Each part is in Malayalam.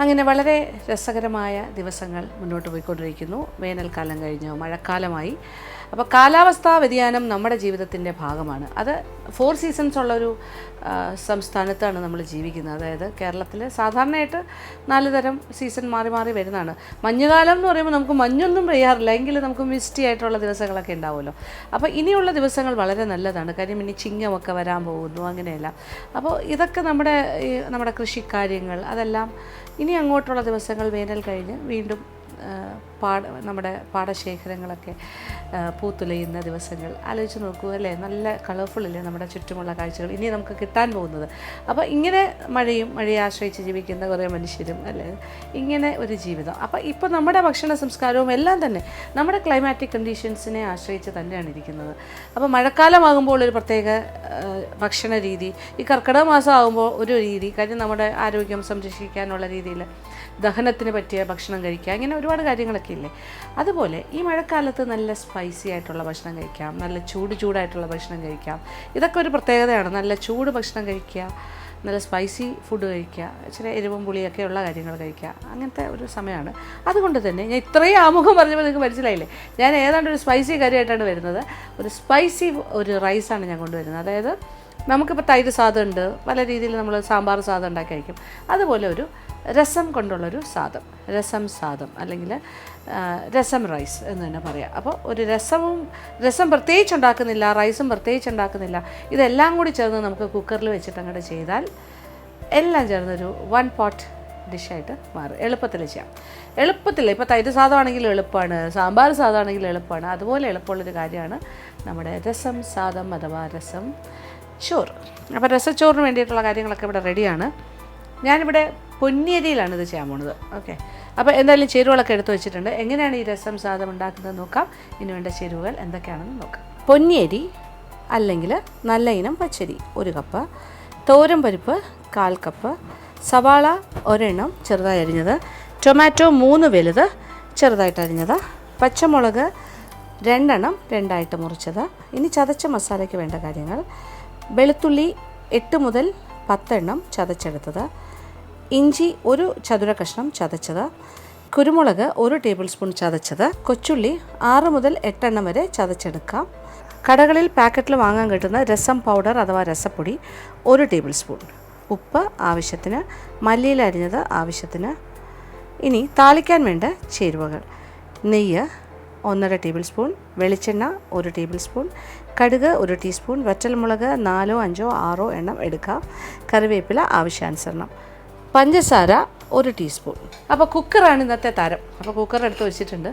അങ്ങനെ വളരെ രസകരമായ ദിവസങ്ങൾ മുന്നോട്ട് പോയിക്കൊണ്ടിരിക്കുന്നു. വേനൽക്കാലം കഴിഞ്ഞു, മഴക്കാലമായി. അപ്പോൾ കാലാവസ്ഥാ വ്യതിയാനം നമ്മുടെ ജീവിതത്തിൻ്റെ ഭാഗമാണ്. അത് 4 സീസൺസ് ഉള്ളൊരു സംസ്ഥാനത്താണ് നമ്മൾ ജീവിക്കുന്നത്. അതായത് കേരളത്തിൽ സാധാരണയായിട്ട് 4 തരം സീസൺ മാറി മാറി വരുന്നതാണ്. മഞ്ഞുകാലം എന്ന് പറയുമ്പോൾ നമുക്ക് മഞ്ഞൊന്നും പെയ്യാറില്ല, എങ്കിലും നമുക്ക് മിസ്റ്റി ആയിട്ടുള്ള ദിവസങ്ങളൊക്കെ ഉണ്ടാവുമല്ലോ. അപ്പോൾ ഇനിയുള്ള ദിവസങ്ങൾ വളരെ നല്ലതാണ്. കാര്യം ഇനി ചിങ്ങമൊക്കെ വരാൻ പോകുന്നു, അങ്ങനെയല്ല. അപ്പോൾ ഇതൊക്കെ നമ്മുടെ കൃഷിക്കാര്യങ്ങൾ അതെല്ലാം ഇനി അങ്ങോട്ടുള്ള ദിവസങ്ങൾ വേനൽ കഴിഞ്ഞ് വീണ്ടും നമ്മുടെ പാടശേഖരങ്ങളൊക്കെ പൂത്തുലയുന്ന ദിവസങ്ങൾ ആലോചിച്ച് നോക്കൂ അല്ലേ. നല്ല കളർഫുള്ളല്ലേ നമ്മുടെ ചുറ്റുമുള്ള കാഴ്ചകൾ ഇനി നമുക്ക് കിട്ടാൻ പോകുന്നത്. അപ്പോൾ ഇങ്ങനെ മഴയെ ആശ്രയിച്ച് ജീവിക്കുന്ന കുറേ മനുഷ്യരും അല്ലേ, ഇങ്ങനെ ഒരു ജീവിതം. അപ്പോൾ ഇപ്പോൾ നമ്മുടെ ഭക്ഷണ സംസ്കാരവും എല്ലാം തന്നെ നമ്മുടെ ക്ലൈമാറ്റിക് കണ്ടീഷൻസിനെ ആശ്രയിച്ച് തന്നെയാണ് ഇരിക്കുന്നത്. അപ്പോൾ മഴക്കാലമാകുമ്പോൾ ഒരു പ്രത്യേക ഭക്ഷണ രീതി, ഈ കർക്കിടക മാസം ആകുമ്പോൾ ഒരു രീതി, കാര്യം നമ്മുടെ ആരോഗ്യം സംരക്ഷിക്കാനുള്ള രീതിയിൽ ദഹനത്തിന് പറ്റിയ ഭക്ഷണം കഴിക്കുക, ഇങ്ങനെ ഒരുപാട് കാര്യങ്ങളൊക്കെ ഇല്ലേ. അതുപോലെ ഈ മഴക്കാലത്ത് നല്ല സ്പൈസി ആയിട്ടുള്ള ഭക്ഷണം കഴിക്കാം, നല്ല ചൂടായിട്ടുള്ള ഭക്ഷണം കഴിക്കാം. ഇതൊക്കെ ഒരു പ്രത്യേകതയാണ്. നല്ല ചൂട് ഭക്ഷണം കഴിക്കുക, നല്ല സ്പൈസി ഫുഡ് കഴിക്കുക, ഇച്ചിരി എരിവും പുളിയൊക്കെ ഉള്ള കാര്യങ്ങൾ കഴിക്കുക, അങ്ങനത്തെ ഒരു സമയമാണ്. അതുകൊണ്ട് തന്നെ ഞാൻ ഇത്രയും ആമുഖം പറഞ്ഞപ്പോൾ നിങ്ങൾക്ക് മനസ്സിലായില്ലേ, ഞാൻ ഏതാണ്ട് ഒരു സ്പൈസി കാര്യമായിട്ടാണ് വരുന്നത്. ഒരു സ്പൈസി ഒരു റൈസാണ് ഞാൻ കൊണ്ടുവരുന്നത്. അതായത് നമുക്കിപ്പോൾ തൈര് സാദം ഉണ്ട്, പല രീതിയിൽ നമ്മൾ സാമ്പാർ സാദം ഉണ്ടാക്കി കഴിക്കും. അതുപോലെ ഒരു രസം കൊണ്ടുള്ളൊരു സാദം, രസം സാദം അല്ലെങ്കിൽ രസം റൈസ് എന്ന് തന്നെ പറയാം. അപ്പോൾ ഒരു രസം പ്രത്യേകിച്ച് ഉണ്ടാക്കുന്നില്ല, റൈസും പ്രത്യേകിച്ച് ഉണ്ടാക്കുന്നില്ല, ഇതെല്ലാം കൂടി ചേർന്ന് നമുക്ക് കുക്കറിൽ വെച്ചിട്ട് അങ്ങോട്ട് ചെയ്താൽ എല്ലാം ചേർന്നൊരു 1 പോട്ട് ഡിഷായിട്ട് മാറും. എളുപ്പത്തിൽ ചെയ്യാം. ഇപ്പോൾ തൈര് സാദമാണെങ്കിലും എളുപ്പമാണ്, സാമ്പാർ സാദമാണെങ്കിലും എളുപ്പമാണ്. അതുപോലെ എളുപ്പമുള്ളൊരു കാര്യമാണ് നമ്മുടെ രസം സാദം അഥവാ രസം ചോറ്. അപ്പോൾ രസച്ചോറിന് വേണ്ടിയിട്ടുള്ള കാര്യങ്ങളൊക്കെ ഇവിടെ റെഡിയാണ്. ഞാനിവിടെ പൊന്നിയരിയിലാണ് ഇത് ചെയ്യാൻ പോകുന്നത്. ഓക്കെ, അപ്പോൾ എന്തായാലും ചേരുവകളൊക്കെ എടുത്ത് വെച്ചിട്ടുണ്ട്. എങ്ങനെയാണ് ഈ രസം സാദം ഉണ്ടാക്കുന്നത് നോക്കാം. ഇനി വേണ്ട ചേരുവകൾ എന്തൊക്കെയാണെന്ന് നോക്കാം. പൊന്നിയരി അല്ലെങ്കിൽ നല്ല ഇനം പച്ചരി 1 കപ്പ്, തോരൻ പരിപ്പ് 1/4 കപ്പ്, സവാള 1 എണ്ണം ചെറുതായി അരിഞ്ഞത്, ടൊമാറ്റോ 3 വലുത് ചെറുതായിട്ട് അരിഞ്ഞത്, പച്ചമുളക് 2 എണ്ണം 2ആയിട്ട് മുറിച്ചത്. ഇനി ചതച്ച മസാലയ്ക്ക് വേണ്ട കാര്യങ്ങൾ: വെളുത്തുള്ളി 8 മുതൽ 10 എണ്ണം ചതച്ചെടുത്തത്, ഇഞ്ചി 1 ചതുര കഷ്ണം ചതച്ചത്, കുരുമുളക് 1 ടേബിൾ സ്പൂൺ ചതച്ചത്, കൊച്ചുള്ളി 6 മുതൽ 8 എണ്ണം വരെ ചതച്ചെടുക്കാം. കടകളിൽ പാക്കറ്റിൽ വാങ്ങാൻ കിട്ടുന്ന രസം പൗഡർ അഥവാ രസപ്പൊടി 1 ടേബിൾ സ്പൂൺ, ഉപ്പ് ആവശ്യത്തിന്, മല്ലിയില അരിഞ്ഞത് ആവശ്യത്തിന്. ഇനി താളിക്കാൻ വേണ്ട ചേരുവകൾ: നെയ്യ് 1.5 ടേബിൾ സ്പൂൺ, വെളിച്ചെണ്ണ 1 ടേബിൾ സ്പൂൺ, കടുക് 1 ടീസ്പൂൺ, വറ്റൽമുളക് 4, 5, 6 എണ്ണം എടുക്കാം, കറിവേപ്പില ആവശ്യാനുസരണം, പഞ്ചസാര 1 ടീസ്പൂൺ. അപ്പോൾ കുക്കറാണ് ഇന്നത്തെ തരം. അപ്പോൾ കുക്കർ എടുത്ത് വെച്ചിട്ടുണ്ട്.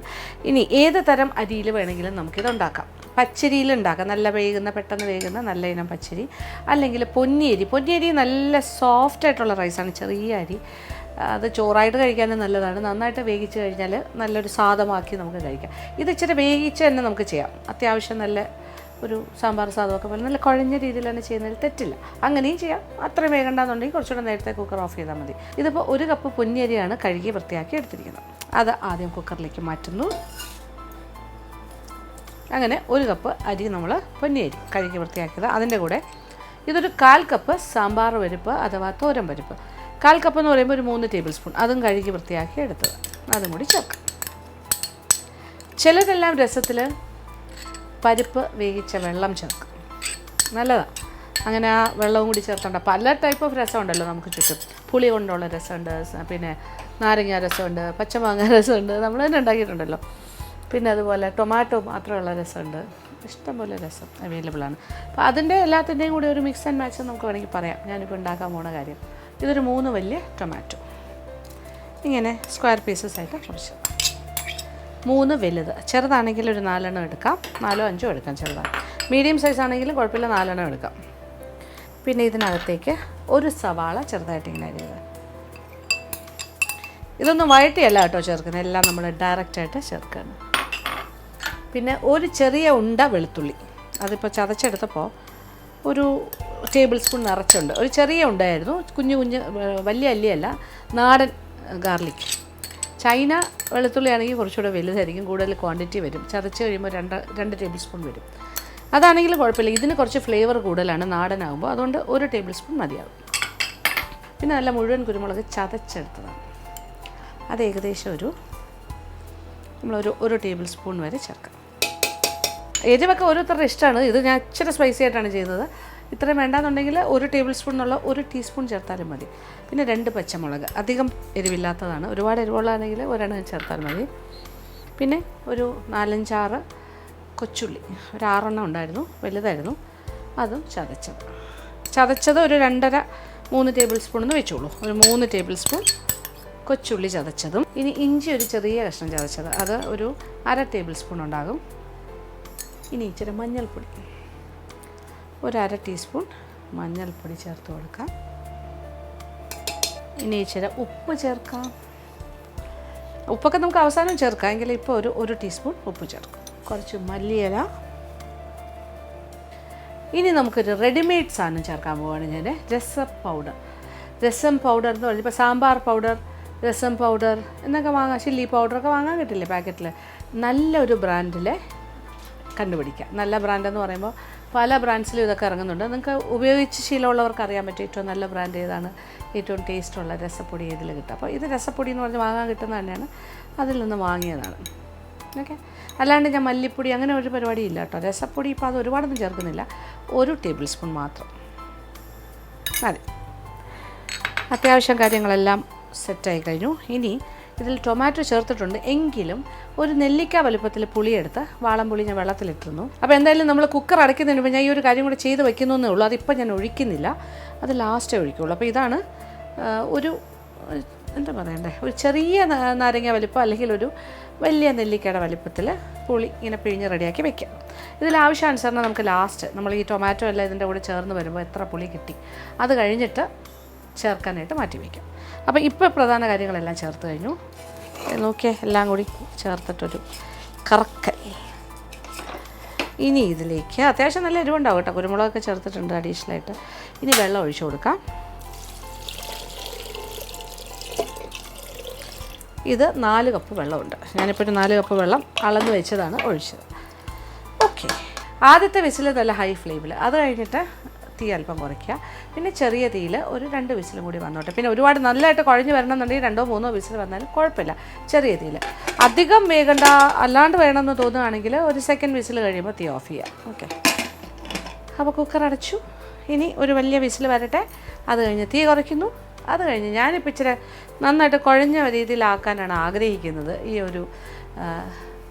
ഇനി ഏത് തരം അരിയിൽ വേണമെങ്കിലും നമുക്കിത് ഉണ്ടാക്കാം. പച്ചരിയിൽ ഉണ്ടാക്കാം, നല്ല പെട്ടെന്ന് വേകുന്ന നല്ല ഇനം പച്ചരി, അല്ലെങ്കിൽ പൊന്നിയരി നല്ല സോഫ്റ്റ് ആയിട്ടുള്ള റൈസാണ്, ചെറിയ അരി. അത് ചോറായിട്ട് കഴിക്കാനും നല്ലതാണ്. നന്നായിട്ട് വേവിച്ച് കഴിഞ്ഞാൽ നല്ലൊരു സാദമാക്കി നമുക്ക് കഴിക്കാം. ഇത് ഇച്ചിരി വേവിച്ച് തന്നെ നമുക്ക് ചെയ്യാം. അത്യാവശ്യം നല്ല ഒരു സാമ്പാർ സാദമൊക്കെ പോലെ നല്ല കുഴഞ്ഞ രീതിയിൽ തന്നെ ചെയ്യുന്നതിൽ തെറ്റില്ല. അങ്ങനെയും ചെയ്യാം. അത്രയും വേകണ്ടെന്നുണ്ടെങ്കിൽ കുറച്ചുകൂടെ നേരത്തെ കുക്കർ ഓഫ് ചെയ്താൽ മതി. ഇതിപ്പോൾ 1 കപ്പ് പൊന്നിയരിയാണ് കഴുകി വൃത്തിയാക്കി എടുത്തിരിക്കുന്നത്. അത് ആദ്യം കുക്കറിലേക്ക് മാറ്റുന്നു. അങ്ങനെ 1 കപ്പ് അരി നമ്മൾ പൊന്നിയരി കഴുകി വൃത്തിയാക്കിയത്. അതിൻ്റെ കൂടെ ഇതൊരു 1/4 കപ്പ് സാമ്പാർ പരിപ്പ് അഥവാ തോരൻ പരിപ്പ്, 1/4 കപ്പ് എന്ന് പറയുമ്പോൾ ഒരു 3 ടേബിൾ സ്പൂൺ, അതും കഴുകി വൃത്തിയാക്കി എടുത്തത്, അതും കൂടി ചേർക്കാം. ചിലരെല്ലാം രസത്തിൽ പരിപ്പ് വേവിച്ച വെള്ളം ചേർക്കും, നല്ലതാണ്. അങ്ങനെ ആ വെള്ളവും കൂടി ചേർത്തേണ്ട പല ടൈപ്പ് ഓഫ് രസമുണ്ടല്ലോ നമുക്ക് ചുറ്റും. പുളി കൊണ്ടുള്ള രസമുണ്ട്, പിന്നെ നാരങ്ങ രസമുണ്ട്, പച്ചമാങ്ങ രസമുണ്ട്, നമ്മൾ തന്നെ ഉണ്ടാക്കിയിട്ടുണ്ടല്ലോ. പിന്നെ അതുപോലെ ടൊമാറ്റോ മാത്രമുള്ള രസമുണ്ട്, ഇഷ്ടംപോലെ രസം അവൈലബിളാണ്. അപ്പോൾ അതിൻ്റെ എല്ലാത്തിൻ്റെയും കൂടി ഒരു മിക്സ് ആൻഡ് മാച്ച് നമുക്ക് വേണമെങ്കിൽ പറയാം. ഞാനിപ്പോൾ ഉണ്ടാക്കാൻ പോണ കാര്യം ഇതൊരു 3 വലിയ ടൊമാറ്റോ ഇങ്ങനെ സ്ക്വയർ പീസസ് ആയിട്ട് കുറച്ച്, 3 വലുത്, ചെറുതാണെങ്കിൽ ഒരു 4 എണ്ണം എടുക്കാം, 4, 5 എടുക്കാം ചെറുതാണ്. മീഡിയം സൈസ് ആണെങ്കിലും കുഴപ്പമില്ല, 4 എണ്ണം എടുക്കാം. പിന്നെ ഇതിനകത്തേക്ക് ഒരു സവാള ചെറുതായിട്ട് ഇങ്ങനെ അരിയുക. ഇതൊന്നും വഴറ്റിയല്ല കേട്ടോ ചേർക്കുന്നത്, എല്ലാം നമ്മൾ ഡയറക്റ്റായിട്ട് ചേർക്കുകയാണ്. പിന്നെ ഒരു ചെറിയ ഉണ്ട വെളുത്തുള്ളി, അതിപ്പോൾ ചതച്ചെടുത്തപ്പോൾ ഒരു ടേബിൾ സ്പൂൺ നിറച്ചുണ്ട്. ഒരു ചെറിയ ഉണ്ടായിരുന്നു, കുഞ്ഞു വലിയ അല്ലിയല്ല, നാടൻ ഗാർലിക്. ചൈന വെളുത്തുള്ളി ആണെങ്കിൽ കുറച്ചുകൂടെ വലുതായിരിക്കും, കൂടുതൽ ക്വാണ്ടിറ്റി വരും. ചതച്ച് കഴിയുമ്പോൾ 2 ടേബിൾ സ്പൂൺ വരും. അതാണെങ്കിലും കുഴപ്പമില്ല. ഇതിന് കുറച്ച് ഫ്ലേവർ കൂടുതലാണ് നാടനാകുമ്പോൾ, അതുകൊണ്ട് 1 ടേബിൾ സ്പൂൺ മതിയാകും. പിന്നെ നല്ല മുഴുവൻ കുരുമുളക് ചതച്ചെടുത്തതാണ്. അത് ഏകദേശം ഒരു ടേബിൾ സ്പൂൺ വരെ ചേർക്കാം. എരിവൊക്കെ ഓരോരുത്തരുടെ ഇഷ്ടമാണ്. ഇത് ഞാൻ ഇച്ചിരി സ്പൈസി ആയിട്ടാണ് ചെയ്യുന്നത്. ഇത്രയും വേണ്ടാന്നുണ്ടെങ്കിൽ 1 ടേബിൾ സ്പൂൺ എന്നുള്ള 1 ടീസ്പൂൺ ചേർത്താലും മതി. പിന്നെ 2 പച്ചമുളക്, അധികം എരിവില്ലാത്തതാണ്. ഒരുപാട് എരിവുള്ളതാണെങ്കിൽ ഒരെണ്ണം ചേർത്താൽ മതി. പിന്നെ ഒരു 4-5-6 കൊച്ചുള്ളി, ഒരു 6 ഉണ്ടായിരുന്നു, വലുതായിരുന്നു. അതും ചതച്ചത് ഒരു 2.5-3 ടേബിൾ സ്പൂൺ എന്ന് വെച്ചോളൂ. ഒരു 3 ടേബിൾ സ്പൂൺ കൊച്ചുള്ളി ചതച്ചതും. ഇനി ഇഞ്ചി ഒരു ചെറിയ കഷ്ണം ചതച്ചത്, അത് ഒരു 1/2 ടേബിൾ സ്പൂൺ ഉണ്ടാകും. ഇനി ഇച്ചിരി മഞ്ഞൾപ്പൊടി, ഒരു 1/2 ടീസ്പൂൺ മഞ്ഞൾപ്പൊടി ചേർത്ത് കൊടുക്കാം. ഇനി ഇച്ചിരി ഉപ്പ് ചേർക്കാം. ഉപ്പൊക്കെ നമുക്ക് അവസാനം ചേർക്കാം, എങ്കിൽ ഇപ്പോൾ ഒരു ടീസ്പൂൺ ഉപ്പ് ചേർക്കാം. കുറച്ച് മല്ലിയില. ഇനി നമുക്കൊരു റെഡിമെയ്ഡ് സാധനം ചേർക്കാൻ പോവുകയാണ് ഞാൻ. രസം പൗഡർ എന്ന് പറഞ്ഞാൽ ഇപ്പോൾ സാമ്പാർ പൗഡർ, രസം പൗഡർ എന്നൊക്കെ വാങ്ങാം, ചില്ലി പൗഡറൊക്കെ വാങ്ങാൻ കിട്ടില്ലേ പാക്കറ്റിൽ. നല്ലൊരു ബ്രാൻഡിൽ കണ്ടുപിടിക്കുക. നല്ല ബ്രാൻഡെന്ന് പറയുമ്പോൾ പല ബ്രാൻഡ്സിലും ഇതൊക്കെ ഇറങ്ങുന്നുണ്ട്. നിങ്ങൾക്ക് ഉപയോഗിച്ച് ശീലമുള്ളവർക്ക് അറിയാൻ പറ്റും ഏറ്റവും നല്ല ബ്രാൻഡ് ഏതാണ്, ഏറ്റവും ടേസ്റ്റുള്ള രസപ്പൊടി ഏതിൽ കിട്ടുക. അപ്പോൾ ഇത് രസപ്പൊടി എന്ന് പറഞ്ഞ് വാങ്ങാൻ കിട്ടുന്നത് തന്നെയാണ്, അതിൽ നിന്ന് വാങ്ങിയതാണ്. ഓക്കെ, അല്ലാണ്ട് ഞാൻ മല്ലിപ്പൊടി അങ്ങനെ ഒരു പരിപാടിയില്ല കേട്ടോ. രസപ്പൊടി ഇപ്പോൾ അത് ഒരുപാടൊന്നും ചേർക്കുന്നില്ല, 1 ടേബിൾ സ്പൂൺ മാത്രം മതി. അത്യാവശ്യം കാര്യങ്ങളെല്ലാം സെറ്റായി കഴിഞ്ഞു. ഇനി ഇതിൽ ടൊമാറ്റോ ചേർത്തിട്ടുണ്ട്, എങ്കിലും ഒരു നെല്ലിക്ക വലുപ്പത്തിൽ പുളിയെടുത്ത് വാളംപുളി ഞാൻ വെള്ളത്തിലിട്ടിരുന്നു. അപ്പോൾ എന്തായാലും നമ്മൾ കുക്കർ അടയ്ക്കുന്നതിന് മുമ്പ് ഞാൻ ഈ ഒരു കാര്യം കൂടെ ചെയ്ത് വയ്ക്കുന്നേ ഉള്ളൂ. അതിപ്പോൾ ഞാൻ ഒഴിക്കുന്നില്ല, അത് ലാസ്റ്റേ ഒഴിക്കുള്ളൂ. അപ്പോൾ ഇതാണ് എന്താ പറയണ്ടേ, ഒരു ചെറിയ നാരങ്ങ വലിപ്പം അല്ലെങ്കിൽ ഒരു വലിയ നെല്ലിക്കയുടെ വലിപ്പത്തിൽ പുളി ഇങ്ങനെ പിഴിഞ്ഞ് റെഡിയാക്കി വെക്കാം. ഇതിൽ ആവശ്യാനുസരണം നമുക്ക് ലാസ്റ്റ് നമ്മൾ ഈ ടൊമാറ്റോ എല്ലാം ഇതിൻ്റെ കൂടെ ചേർന്ന് വരുമ്പോൾ എത്ര പുളി കിട്ടി അത് കഴിഞ്ഞിട്ട് ചേർക്കാനായിട്ട് മാറ്റി വയ്ക്കാം. അപ്പോൾ ഇപ്പോൾ പ്രധാന കാര്യങ്ങളെല്ലാം ചേർത്ത് കഴിഞ്ഞു. നോക്കിയേ, എല്ലാം കൂടി ചേർത്തിട്ടൊരു കറക്കൽ. ഇനി ഇതിലേക്ക് അത്യാവശ്യം നല്ല എരിവുണ്ടാവും കേട്ടോ, കുരുമുളകൊക്കെ ചേർത്തിട്ടുണ്ട് അഡീഷണലായിട്ട്. ഇനി വെള്ളം ഒഴിച്ചു കൊടുക്കാം. ഇത് 4 കപ്പ് വെള്ളമുണ്ട്. ഞാനിപ്പോൾ ഒരു 4 കപ്പ് വെള്ളം അളന്ന് വെച്ചതാണ് ഒഴിച്ചത്. ഓക്കെ, ആദ്യത്തെ വിസിൽ നല്ല ഹൈ ഫ്ലെയിമിൽ, അത് കഴിഞ്ഞിട്ട് തീ അല്പം കുറയ്ക്കുക. പിന്നെ ചെറിയ തീയിൽ ഒരു 2 വിസിലും കൂടി വന്നോട്ടെ. പിന്നെ ഒരുപാട് നല്ലതായിട്ട് കുഴഞ്ഞ് വരണമെന്നുണ്ടെങ്കിൽ 2-3 വിസിൽ വന്നാലും കുഴപ്പമില്ല, ചെറിയ തീയിൽ. അധികം വേഗണ്ട, അല്ലാണ്ട് വേണമെന്ന് തോന്നുകയാണെങ്കിൽ ഒരു 2nd വിസിൽ കഴിയുമ്പോൾ തീ ഓഫ് ചെയ്യുക. ഓക്കെ, അപ്പോൾ കുക്കർ അടച്ചു. ഇനി ഒരു വലിയ വിസിൽ വരട്ടെ, അത് കഴിഞ്ഞ് തീ കുറയ്ക്കുന്നു. അത് കഴിഞ്ഞ് ഞാനിപ്പോൾ ഇച്ചിരി നന്നായിട്ട് കുഴഞ്ഞ രീതിയിലാക്കാനാണ് ആഗ്രഹിക്കുന്നത് ഈ ഒരു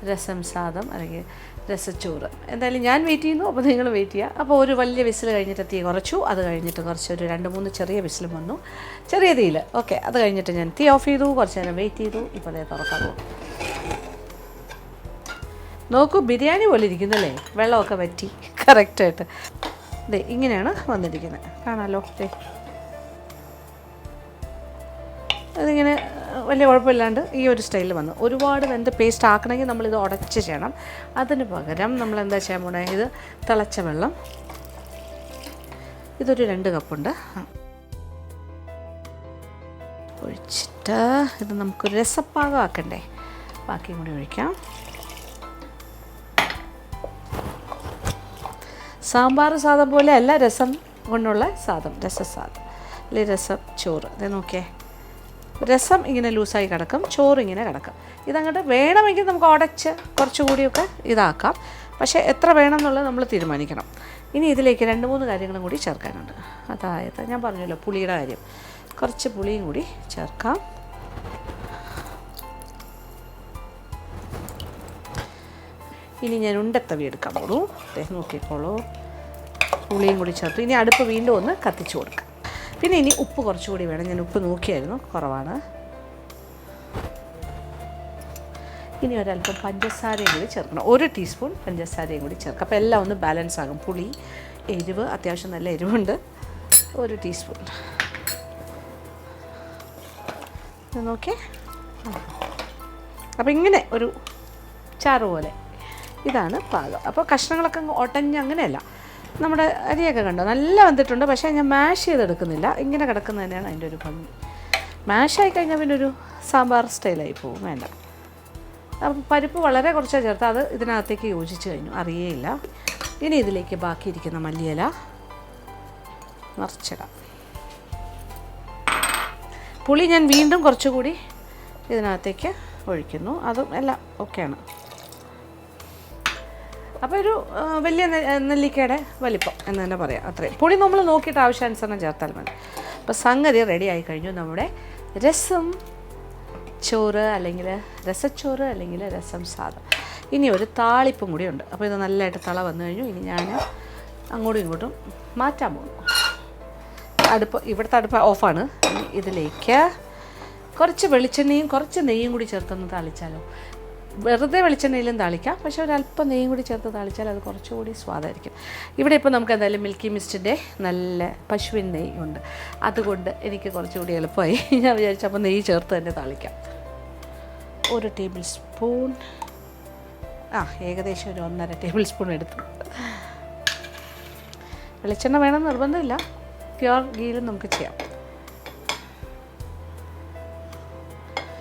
രസം സാദം അല്ലെങ്കിൽ രസച്ചോറ്. എന്തായാലും ഞാൻ വെയിറ്റ് ചെയ്യുന്നു, അപ്പോൾ നിങ്ങൾ വെയിറ്റ് ചെയ്യുക. അപ്പോൾ ഒരു വലിയ വിസിൽ കഴിഞ്ഞിട്ട് തീ കുറച്ചു. അത് കഴിഞ്ഞിട്ട് ഒരു 2-3 ചെറിയ വിസിലും വന്നു, ചെറിയ തീയിൽ. ഓക്കെ, അത് കഴിഞ്ഞിട്ട് ഞാൻ തീ ഓഫ് ചെയ്തു, കുറച്ച് നേരം വെയിറ്റ് ചെയ്തു. ഇപ്പോൾ അതേ തുറക്കാൻ പോകും. നോക്കൂ, ബിരിയാണി പോലെ ഇരിക്കുന്നല്ലേ, വെള്ളമൊക്കെ വറ്റി കറക്റ്റായിട്ട്. ദേ ഇങ്ങനെയാണ് വന്നിരിക്കുന്നത്, കാണാമല്ലോ. അതിങ്ങനെ വലിയ കുഴപ്പമില്ലാണ്ട് ഈ ഒരു സ്റ്റൈലിൽ വന്നു. ഒരുപാട് വെന്ത് പേസ്റ്റ് ആക്കണമെങ്കിൽ നമ്മളിത് ഉടച്ച് ചെയ്യണം. അതിന് പകരം നമ്മൾ എന്താ ചെയ്യാൻ പോണേ, ഇത് തിളച്ച വെള്ളം, ഇതൊരു 2 കപ്പുണ്ട്, ഒഴിച്ചിട്ട് ഇത് നമുക്കൊരു രസപ്പാകം ആക്കണ്ടേ, ബാക്കിയും കൂടി ഒഴിക്കാം. സാമ്പാർ സാദം പോലെ അല്ല, രസം കൊണ്ടുള്ള സാദം, രസസാദം അല്ലെങ്കിൽ രസം ചോറ്. ഇത് നോക്കിയേ, രസം ഇങ്ങനെ ലൂസായി കിടക്കും, ചോറ് ഇങ്ങനെ കിടക്കും. ഇതങ്ങോട്ട് വേണമെങ്കിൽ നമുക്ക് ഉടച്ച് കുറച്ചുകൂടിയൊക്കെ ഇതാക്കാം, പക്ഷേ എത്ര വേണം എന്നുള്ളത് നമ്മൾ തീരുമാനിക്കണം. ഇനി ഇതിലേക്ക് 2-3 കാര്യങ്ങളും കൂടി ചേർക്കാനുണ്ട്. അതായത് ഞാൻ പറഞ്ഞല്ലോ പുളിയുടെ കാര്യം, കുറച്ച് പുളിയും കൂടി ചേർക്കാം. ഇനി ഞാൻ ഉണ്ടത്തവി എടുക്കാൻ പോളൂ. നോക്കിക്കോളൂ, പുളിയും കൂടി ചേർത്തു. ഇനി അടുപ്പ് വീണ്ടും ഒന്ന് കത്തിച്ചു കൊടുക്കാം. പിന്നെ ഇനി ഉപ്പ് കുറച്ചുകൂടി വേണം, ഞാൻ ഉപ്പ് നോക്കിയായിരുന്നു, കുറവാണ്. ഇനി ഒരല്പം പഞ്ചസാരയും കൂടി ചേർക്കണം, 1 ടീസ്പൂൺ പഞ്ചസാരയും കൂടി ചേർക്കാം. അപ്പോൾ എല്ലാം ഒന്ന് ബാലൻസ് ആകും. പുളി, എരിവ്, അത്യാവശ്യം നല്ല എരിവുണ്ട്, 1 ടീസ്പൂൺ. നോക്കേ, അപ്പോൾ ഇങ്ങനെ ഒരു ചാറ് പോലെ ഇതാണ് പാകം. അപ്പോൾ കഷ്ണങ്ങളൊക്കെ ഒട്ടഞ്ഞ് അങ്ങനെയല്ല, നമ്മുടെ അരിയൊക്കെ കണ്ടോ നല്ല വന്നിട്ടുണ്ട്, പക്ഷേ ഞാൻ മാഷ് ചെയ്തെടുക്കുന്നില്ല, ഇങ്ങനെ കിടക്കുന്നത് തന്നെയാണ് അതിൻ്റെ ഒരു ഭംഗി. മാഷായി കഴിഞ്ഞാൽ പിന്നെ ഒരു സാമ്പാർ സ്റ്റൈലായി പോകും, വേണ്ട. അപ്പം പരിപ്പ് വളരെ കുറച്ചാണ് ചേർത്ത്, അത് ഇതിനകത്തേക്ക് യോജിച്ച് കഴിഞ്ഞു, അറിയേയില്ല. ഇനി ഇതിലേക്ക് ബാക്കിയിരിക്കുന്ന മല്ലിയില നിറച്ചിടാം. പുളി ഞാൻ വീണ്ടും കുറച്ചുകൂടി ഇതിനകത്തേക്ക് ഒഴിക്കുന്നു. അതും എല്ലാം ഓക്കെയാണ്. അപ്പോൾ ഒരു വലിയ നെല്ലിക്കയുടെ വലിപ്പം എന്ന് തന്നെ പറയാം. അത്രയും പുളി നമ്മൾ നോക്കിയിട്ട് ആവശ്യാനുസരണം ചേർത്താൽ മതി. അപ്പോൾ സംഗതി റെഡി ആയി കഴിഞ്ഞു. നമ്മുടെ രസം ചോറ് അല്ലെങ്കിൽ രസച്ചോറ് അല്ലെങ്കിൽ രസം സാദം. ഇനി ഒരു താളിപ്പും കൂടി ഉണ്ട്. അപ്പോൾ ഇത് നല്ലതായിട്ട് തള വന്നു കഴിഞ്ഞു. ഇനി ഞാൻ അങ്ങോട്ടും ഇങ്ങോട്ടും മാറ്റാൻ പോകുന്നു. ഇവിടുത്തെ അടുപ്പ് ഓഫാണ്. ഇനി ഇതിലേക്ക് കുറച്ച് വെളിച്ചെണ്ണയും കുറച്ച് നെയ്യും കൂടി ചേർത്തൊന്ന് താളിച്ചാലോ. വെറുതെ വെളിച്ചെണ്ണയിലും താളിക്കാം, പക്ഷേ ഒരല്പം നെയ്യും കൂടി ചേർത്ത് താളിച്ചാൽ അത് കുറച്ചുകൂടി സ്വാദായിരിക്കും. ഇവിടെ ഇപ്പോൾ നമുക്ക് എന്തായാലും മിൽക്കി മിസ്റ്റിൻ്റെ നല്ല പശുവിൻ നെയ്യ് ഉണ്ട്. അതുകൊണ്ട് എനിക്ക് കുറച്ചുകൂടി എളുപ്പമായി. ഞാൻ വിചാരിച്ചപ്പോൾ നെയ്യ് ചേർത്ത് തന്നെ താളിക്കാം. 1 ടേബിൾ സ്പൂൺ, ഏകദേശം ഒരു 1.5 ടേബിൾ സ്പൂൺ എടുത്തു. വെളിച്ചെണ്ണ വേണം നിർബന്ധമില്ല, പ്യുവർ ഗീയിലും നമുക്ക് ചെയ്യാം.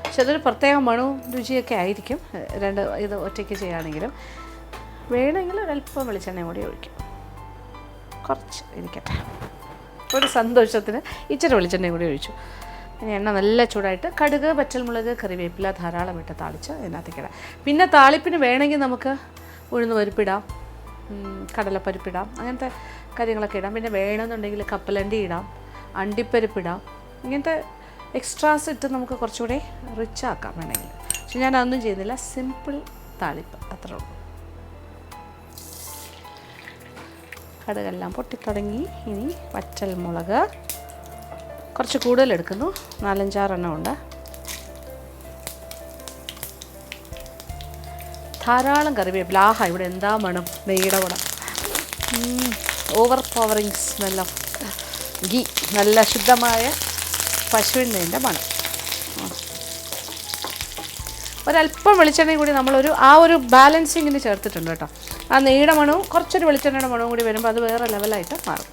പക്ഷെ അതൊരു പ്രത്യേക മണവും രുചിയൊക്കെ ആയിരിക്കും ഇത് ഒറ്റയ്ക്ക് ചെയ്യുകയാണെങ്കിലും. വേണമെങ്കിൽ ഒരല്പം വെളിച്ചെണ്ണ കൂടി ഒഴിക്കും. കുറച്ച് ഇരിക്കട്ടെ, ഒരു സന്തോഷത്തിന് ഇച്ചിരി വെളിച്ചെണ്ണയും കൂടി ഒഴിച്ചു. ഇനി എണ്ണ നല്ല ചൂടായിട്ട് കടുക്, പച്ചമുളക്, കറിവേപ്പില ധാരാളം ഇട്ട് താളിച്ച് അതിനകത്തേക്ക് ഇടാം. പിന്നെ താളിപ്പിന് വേണമെങ്കിൽ നമുക്ക് ഉഴുന്ന് പരിപ്പിടാം, കടലപ്പരിപ്പിടാം, അങ്ങനത്തെ കാര്യങ്ങളൊക്കെ ഇടാം. പിന്നെ വേണമെന്നുണ്ടെങ്കിൽ കപ്പലണ്ടി ഇടാം, അണ്ടിപ്പരിപ്പിടാം. ഇങ്ങനത്തെ എക്സ്ട്രാസ് ഇട്ട് നമുക്ക് കുറച്ചുകൂടെ റിച്ച് ആക്കാം വേണമെങ്കിൽ. പക്ഷെ ഞാൻ അതൊന്നും ചെയ്യുന്നില്ല, സിമ്പിൾ താളിപ്പ് അത്രേ ഉള്ളൂ. കടുകെല്ലാം പൊട്ടിത്തുടങ്ങി. ഇനി വറ്റൽമുളക് കുറച്ച് കൂടുതൽ എടുക്കുന്നു, 4-5 എണ്ണം ഉണ്ട്. ധാരാളം കറിവേപ്പില. ഇവിടെ എന്താ മണം, നെയ്യുടെ മണം, over powering smell of ghee. നല്ല ശുദ്ധമായ പശുവിൻ നെയ്യിൻ്റെ മണം. ഒരല്പം വെളിച്ചെണ്ണയും കൂടി നമ്മളൊരു ഒരു ബാലൻസിങ്ങിന് ചേർത്തിട്ടുണ്ട് കേട്ടോ. ആ നെയ്യുടെ മണവും കുറച്ചൊരു വെളിച്ചെണ്ണയുടെ മണവും കൂടി വരുമ്പോൾ അത് വേറെ ലെവലായിട്ട് മാറും.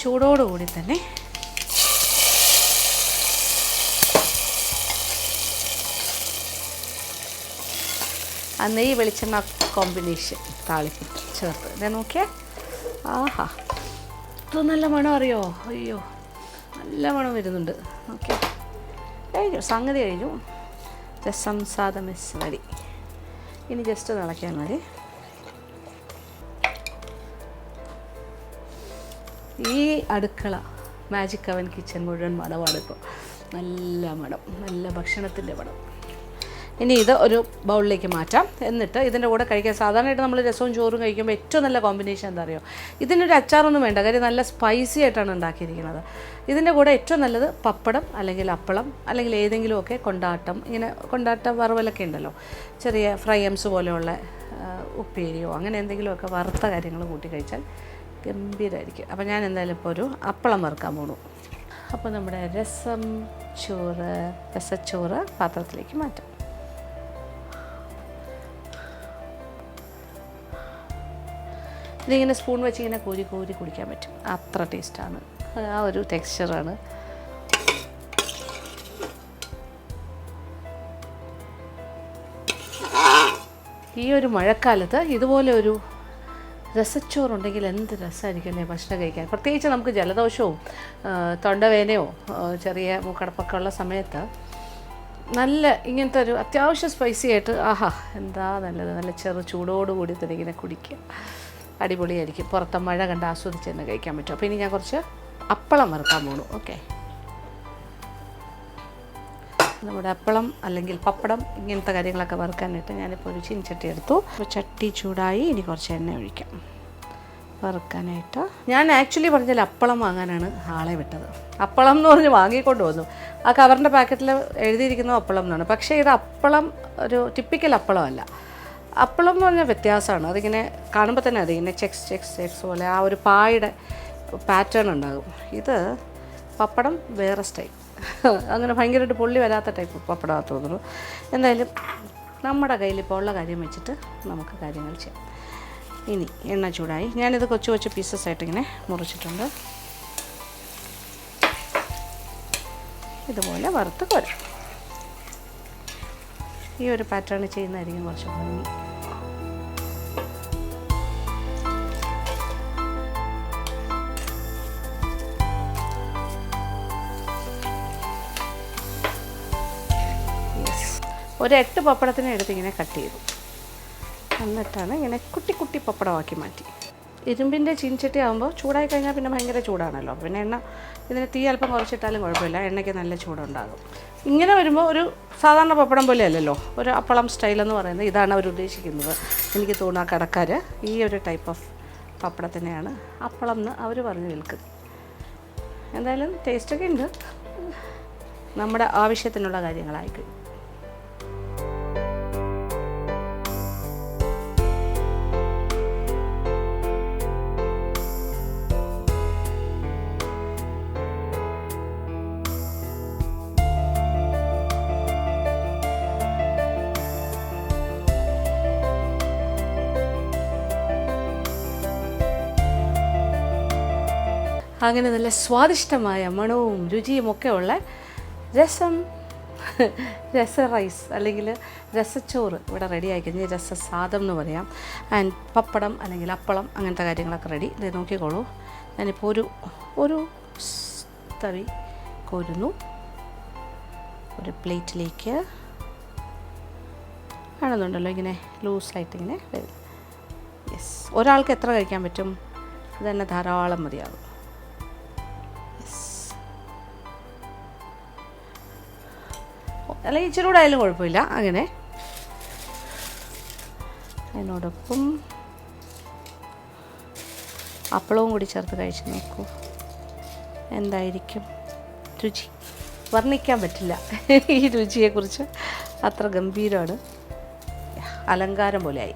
ചൂടോടുകൂടി തന്നെ ആ നെയ്യ് വെളിച്ചെണ്ണ കോമ്പിനേഷൻ താളിപ്പ് ചേർത്ത് ഞാൻ നോക്കിയേ. ആഹാ, ഇത് നല്ല മണം അറിയോ? അയ്യോ, നല്ല മണം വരുന്നുണ്ട്. ഓക്കെ, കഴിഞ്ഞു, സംഗതി കഴിഞ്ഞു. രസം സാദം മിസ് മതി. ഇനി ജസ്റ്റ് തിളയ്ക്കാൻ മതി. ഈ അടുക്കള മാജിക് അവൻ കിച്ചൻ മുഴുവൻ മണമാണ് ഇപ്പോൾ. നല്ല മണം, നല്ല ഭക്ഷണത്തിൻ്റെ മണം. ഇനി ഇത് ഒരു ബൗളിലേക്ക് മാറ്റാം. എന്നിട്ട് ഇതിൻ്റെ കൂടെ കഴിക്കാൻ സാധാരണയായിട്ട് നമ്മൾ രസവും ചോറും കഴിക്കുമ്പോൾ ഏറ്റവും നല്ല കോമ്പിനേഷൻ എന്താ അറിയോ? ഇതിനൊരു അച്ചാറൊന്നും വേണ്ട, കാര്യം നല്ല സ്പൈസി ആയിട്ടാണ് ഉണ്ടാക്കിയിരിക്കുന്നത്. ഇതിൻ്റെ കൂടെ ഏറ്റവും നല്ലത് പപ്പടം അല്ലെങ്കിൽ അപ്പളം അല്ലെങ്കിൽ ഏതെങ്കിലുമൊക്കെ കൊണ്ടാട്ടം, ഇങ്ങനെ കൊണ്ടാട്ട വറുവലൊക്കെ ഉണ്ടല്ലോ, ചെറിയ ഫ്രൈംസ് പോലെയുള്ള ഉപ്പേരിയോ അങ്ങനെ എന്തെങ്കിലുമൊക്കെ വറുത്ത കാര്യങ്ങൾ കൂട്ടി കഴിച്ചാൽ ഗംഭീരമായിരിക്കും. അപ്പോൾ ഞാൻ എന്തായാലും ഇപ്പോൾ ഒരു അപ്പളം വറുക്കാൻ പോണു. അപ്പോൾ നമ്മുടെ രസച്ചോറ് പാത്രത്തിലേക്ക് മാറ്റാം. ഇതിങ്ങനെ സ്പൂൺ വെച്ച് ഇങ്ങനെ കോരി കോരി കുടിക്കാൻ പറ്റും, അത്ര ടേസ്റ്റാണ്. ആ ഒരു ടെക്സ്ചറാണ്. ഈ ഒരു മഴക്കാലത്ത് ഇതുപോലെ ഒരു രസച്ചോറുണ്ടെങ്കിൽ എന്ത് രസമായിരിക്കും അല്ലേ ഭക്ഷണം കഴിക്കാൻ. പ്രത്യേകിച്ച് നമുക്ക് ജലദോഷവും തൊണ്ടവേനയോ ചെറിയ മൂക്കടപ്പൊക്കെ ഉള്ള സമയത്ത് നല്ല ഇങ്ങനത്തെ ഒരു അത്യാവശ്യം സ്പൈസി ആയിട്ട് എന്താ നല്ലത്, നല്ല ചൂടോടുകൂടി തന്നെ ഇങ്ങനെ കുടിക്കുക, അടിപൊളിയായിരിക്കും. പുറത്തെ മഴ കണ്ട് ആസ്വദിച്ച് തന്നെ കഴിക്കാൻ പറ്റും. അപ്പോൾ ഇനി ഞാൻ കുറച്ച് അപ്പളം വറുക്കാൻ പോണു. ഓക്കെ, നമ്മുടെ അപ്പളം അല്ലെങ്കിൽ പപ്പടം ഇങ്ങനത്തെ കാര്യങ്ങളൊക്കെ വറുക്കാനായിട്ട് ഞാനിപ്പോൾ ഒരു ചീനച്ചട്ടി എടുത്തു. അപ്പോൾ ചട്ടി ചൂടായി. ഇനി കുറച്ച് എണ്ണ ഒഴിക്കാം വറുക്കാനായിട്ട്. ഞാൻ ആക്ച്വലി പറഞ്ഞാൽ അപ്പളം വാങ്ങാനാണ് ആളെ വിട്ടത്. അപ്പളം എന്ന് പറഞ്ഞ് വാങ്ങിക്കൊണ്ട് വന്നു. ആ കവറിൻ്റെ പാക്കറ്റിൽ എഴുതിയിരിക്കുന്നത് അപ്പളം എന്നാണ്. പക്ഷേ ഇത് അപ്പളം ഒരു ടിപ്പിക്കൽ അപ്പളമല്ല. അപ്പളം എന്ന് പറഞ്ഞാൽ വ്യത്യാസമാണ്. അതിങ്ങനെ കാണുമ്പോൾ തന്നെ അതിങ്ങനെ ചെക്സ് പോലെ ആ ഒരു പായുടെ പാറ്റേൺ ഉണ്ടാകും. ഇത് പപ്പടം വേറെ സ്റ്റൈൽ, അങ്ങനെ ഭയങ്കരമായിട്ട് പൊള്ളി വരാത്ത ടൈപ്പ് പപ്പടമാണ് തോന്നുന്നു. എന്തായാലും നമ്മുടെ കയ്യിലിപ്പോൾ ഉള്ള കാര്യം വെച്ചിട്ട് നമുക്ക് കാര്യങ്ങൾ ചെയ്യാം. ഇനി എണ്ണ ചൂടായി. ഞാനിത് കൊച്ചു പീസസ് ആയിട്ട് ഇങ്ങനെ മുറിച്ചിട്ടുണ്ട്. ഇതുപോലെ വറുത്ത് കോരാം. ഈ ഒരു പാറ്റേൺ ചെയ്യുന്നതായിരിക്കും കുറച്ച് ഭംഗി. ഒരു 8 പപ്പടത്തിനെ എടുത്ത് ഇങ്ങനെ കട്ട് ചെയ്തു. എന്നിട്ടാണ് ഇങ്ങനെ കുട്ടി കുട്ടി പപ്പടമാക്കി മാറ്റി. ഇരുമ്പിൻ്റെ ചീനിച്ചട്ടി ആകുമ്പോൾ ചൂടായി കഴിഞ്ഞാൽ പിന്നെ ഭയങ്കര ചൂടാണല്ലോ. പിന്നെ എണ്ണ ഇതിന് തീ അല്പം കുറച്ചിട്ടാലും കുഴപ്പമില്ല, എണ്ണയ്ക്ക് നല്ല ചൂടുണ്ടാകും. ഇങ്ങനെ വരുമ്പോൾ ഒരു സാധാരണ പപ്പടം പോലെ അല്ലല്ലോ, ഒരു അപ്പളം സ്റ്റൈലെന്ന് പറയുന്നത് ഇതാണ് അവർ ഉദ്ദേശിക്കുന്നത്. എനിക്ക് തോന്നുന്നു ആ കടക്കാർ ഈ ഒരു ടൈപ്പ് ഓഫ് പപ്പടത്തിനെയാണ് അപ്പളം എന്ന് അവർ പറഞ്ഞ് വിൽക്കുന്നത്. എന്തായാലും ടേസ്റ്റൊക്കെ ഉണ്ട്, നമ്മുടെ ആവശ്യത്തിനുള്ള കാര്യങ്ങളായിക്കഴിഞ്ഞു. അങ്ങനെ നല്ല സ്വാദിഷ്ടമായ മണവും രുചിയും ഒക്കെ ഉള്ള രസ റൈസ് അല്ലെങ്കിൽ രസച്ചോറ് ഇവിടെ റെഡി ആയിക്കഴിഞ്ഞ് രസസാദം എന്ന് പറയാം. ആൻഡ് പപ്പടം അല്ലെങ്കിൽ അപ്പളം അങ്ങനത്തെ കാര്യങ്ങളൊക്കെ റെഡി. ഇത് നോക്കിക്കോളൂ. ഞാനിപ്പോൾ ഒരു തവി കോരുന്നു ഒരു പ്ലേറ്റിലേക്ക്. കാണുന്നുണ്ടല്ലോ ഇങ്ങനെ ലൂസായിട്ട് ഇങ്ങനെ വരും. യെസ്, ഒരാൾക്ക് എത്ര കഴിക്കാൻ പറ്റും? ഇത് തന്നെ ധാരാളം മതിയാകും. അല്ലെങ്കിൽ ഇച്ചിരി കൂടെ ആയാലും കുഴപ്പമില്ല. അങ്ങനെ അതിനോടൊപ്പം അപ്പളവും കൂടി ചേർത്ത് കഴിച്ച് നോക്കൂ, എന്തായിരിക്കും രുചി. വർണ്ണിക്കാൻ പറ്റില്ല ഈ രുചിയെക്കുറിച്ച്, അത്ര ഗംഭീരമാണ്. അലങ്കാരം പോലെയായി.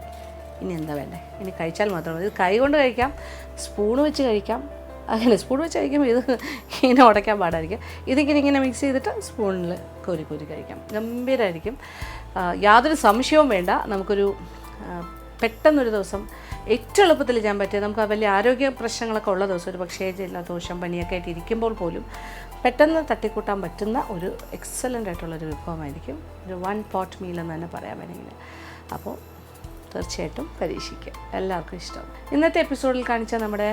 ഇനി എന്താ വേണ്ടേ? ഇനി കഴിച്ചാൽ മാത്രം മതി. ഇത് കൈ കൊണ്ട് കഴിക്കാം, സ്പൂൺ വെച്ച് കഴിക്കാം. അങ്ങനെ സ്പൂൺ വെച്ച് കഴിക്കുമ്പോൾ ഇത് ഇങ്ങനെ ഉടയ്ക്കാൻ പാടായിരിക്കും. ഇങ്ങനെ മിക്സ് ചെയ്തിട്ട് സ്പൂണിൽ കോരി കഴിക്കാം. ഗംഭീരമായിരിക്കും, യാതൊരു സംശയവും വേണ്ട. നമുക്കൊരു പെട്ടെന്നൊരു ദിവസം ഏറ്റവും എളുപ്പത്തിൽ ചെയ്യാൻ പറ്റിയ, നമുക്ക് വലിയ ആരോഗ്യ പ്രശ്നങ്ങളൊക്കെ ഉള്ള ദിവസം, ഒരു പക്ഷേ ജലദോഷം പനിയൊക്കെ ആയിട്ട് ഇരിക്കുമ്പോൾ പോലും പെട്ടെന്ന് തട്ടിക്കൂട്ടാൻ പറ്റുന്ന ഒരു എക്സലൻ്റ് ആയിട്ടുള്ളൊരു വിഭവമായിരിക്കും. ഒരു 1 പോട്ട് മീൽ എന്ന് തന്നെ പറയാൻ വേണമെങ്കിൽ. അപ്പോൾ തീർച്ചയായിട്ടും പരീക്ഷിക്കുക, എല്ലാവർക്കും ഇഷ്ടം. ഇന്നത്തെ എപ്പിസോഡിൽ കാണിച്ച നമ്മുടെ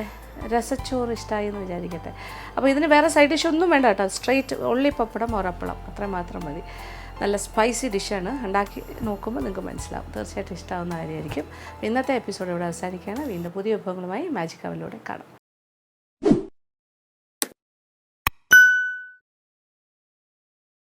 രസച്ചോറ് ഇഷ്ടമായി എന്ന് വിചാരിക്കട്ടെ. അപ്പോൾ ഇതിന് വേറെ സൈഡ് ഡിഷ് ഒന്നും വേണ്ട കേട്ടോ, സ്ട്രെയിറ്റ് ഉള്ളി പപ്പടം ഒരപ്പളം അത്ര മാത്രം മതി. നല്ല സ്പൈസി ഡിഷാണ്. ഉണ്ടാക്കി നോക്കുമ്പോൾ നിങ്ങൾക്ക് മനസ്സിലാവും, തീർച്ചയായിട്ടും ഇഷ്ടമാവുന്ന കാര്യമായിരിക്കും. ഇന്നത്തെ എപ്പിസോഡ് ഇവിടെ അവസാനിക്കുകയാണ്. വീണ്ടും പുതിയ വിഭവങ്ങളുമായി മാജിക് അവലിലൂടെ കാണാം.